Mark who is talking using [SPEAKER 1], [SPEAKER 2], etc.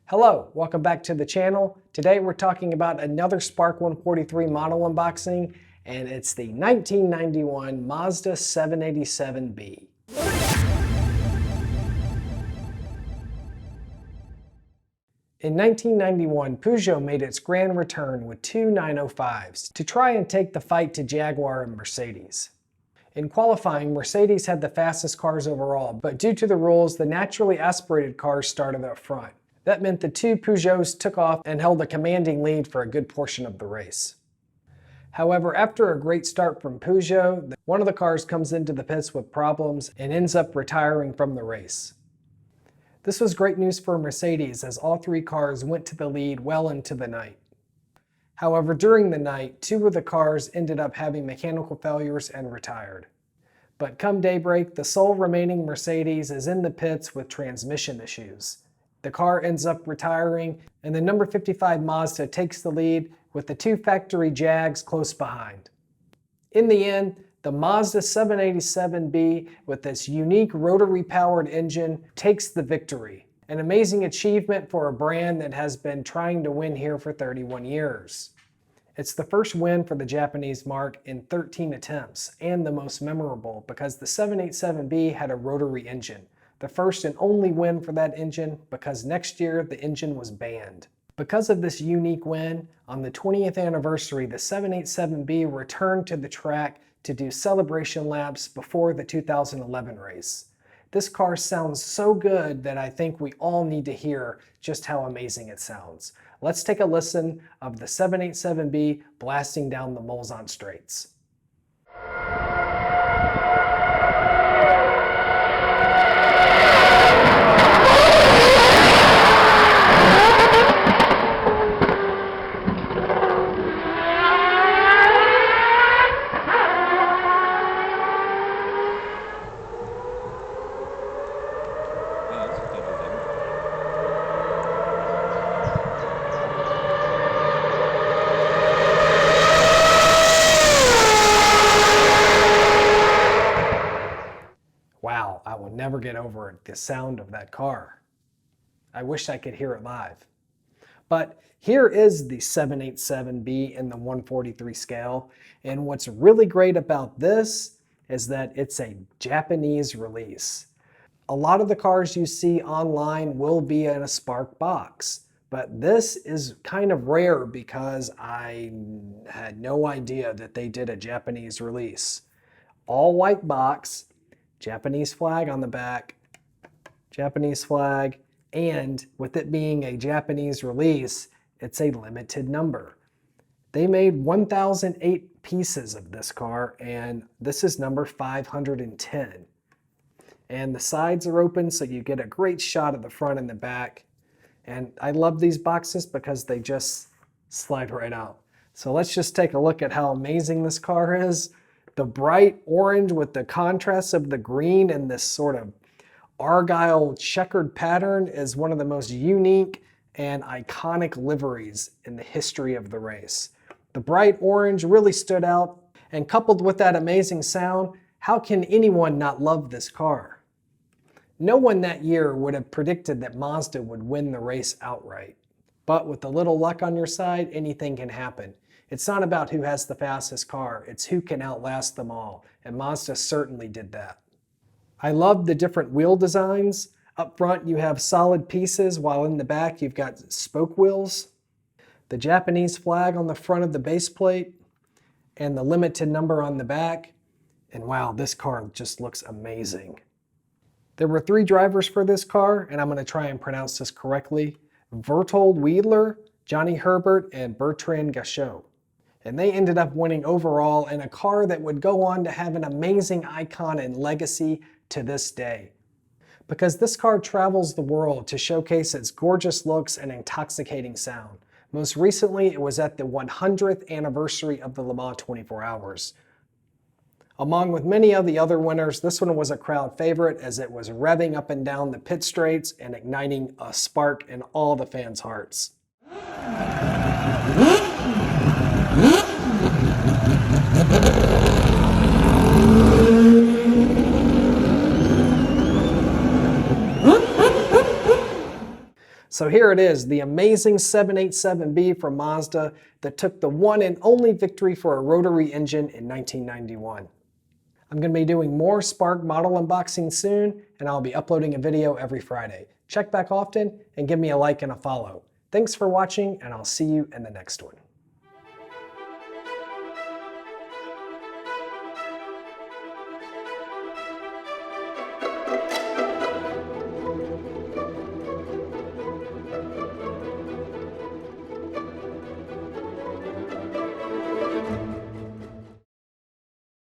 [SPEAKER 1] Hello, welcome back to the channel. Today we're talking about another Spark 143 model unboxing, and it's the 1991 Mazda 787B. In 1991, Peugeot made its grand return with two 905s to try and take the fight to Jaguar and Mercedes. In qualifying, Mercedes had the fastest cars overall, but due to the rules, the naturally aspirated cars started up front. That meant the two Peugeots took off and held a commanding lead for a good portion of the race. However, after a great start from Peugeot, one of the cars comes into the pits with problems and ends up retiring from the race. This was great news for Mercedes as all three cars went to the lead well into the night. However, during the night, two of the cars ended up having mechanical failures and retired. But come daybreak, the sole remaining Mercedes is in the pits with transmission issues. The car ends up retiring, and the number 55 Mazda takes the lead with the two factory Jags close behind. In the end, the Mazda 787B with its unique rotary-powered engine takes the victory. An amazing achievement for a brand that has been trying to win here for 31 years. It's the first win for the Japanese marque in 13 attempts, and the most memorable because the 787B had a rotary engine. The first and only win for that engine because next year the engine was banned. Because of this unique win, on the 20th anniversary, the 787B returned to the track to do celebration laps before the 2011 race. This car sounds so good that I think we all need to hear just how amazing it sounds. Let's take a listen of the 787B blasting down the Mulsanne straights. Wow, I will never get over the sound of that car. I wish I could hear it live. But here is the 787B in the 143 scale, and what's really great about this is that it's a Japanese release. A lot of the cars you see online will be in a Spark box, but this is kind of rare because I had no idea that they did a Japanese release. All white box, Japanese flag on the back, Japanese flag, and with it being a Japanese release, it's a limited number. They made 1,008 pieces of this car, and this is number 510. And the sides are open, so you get a great shot of the front and the back. And I love these boxes because they just slide right out. So let's just take a look at how amazing this car is. The bright orange with the contrast of the green and this sort of argyle checkered pattern is one of the most unique and iconic liveries in the history of the race. The bright orange really stood out, and coupled with that amazing sound, how can anyone not love this car? No one that year would have predicted that Mazda would win the race outright. But with a little luck on your side, anything can happen. It's not about who has the fastest car, it's who can outlast them all, and Mazda certainly did that. I love the different wheel designs. Up front you have solid pieces, while in the back you've got spoke wheels. The Japanese flag on the front of the base plate, and the limited number on the back. And wow, this car just looks amazing. There were three drivers for this car, and I'm going to try and pronounce this correctly. Berthold Weidler, Johnny Herbert, and Bertrand Gachot. And they ended up winning overall in a car that would go on to have an amazing icon and legacy to this day. Because this car travels the world to showcase its gorgeous looks and intoxicating sound. Most recently, it was at the 100th anniversary of the Le Mans 24 Hours. Along with many of the other winners, this one was a crowd favorite as it was revving up and down the pit straights and igniting a spark in all the fans' hearts. So here it is, the amazing 787B from Mazda that took the one and only victory for a rotary engine in 1991. I'm going to be doing more Spark model unboxing soon, and I'll be uploading a video every Friday. Check back often and give me a like and a follow. Thanks for watching, and I'll see you in the next one.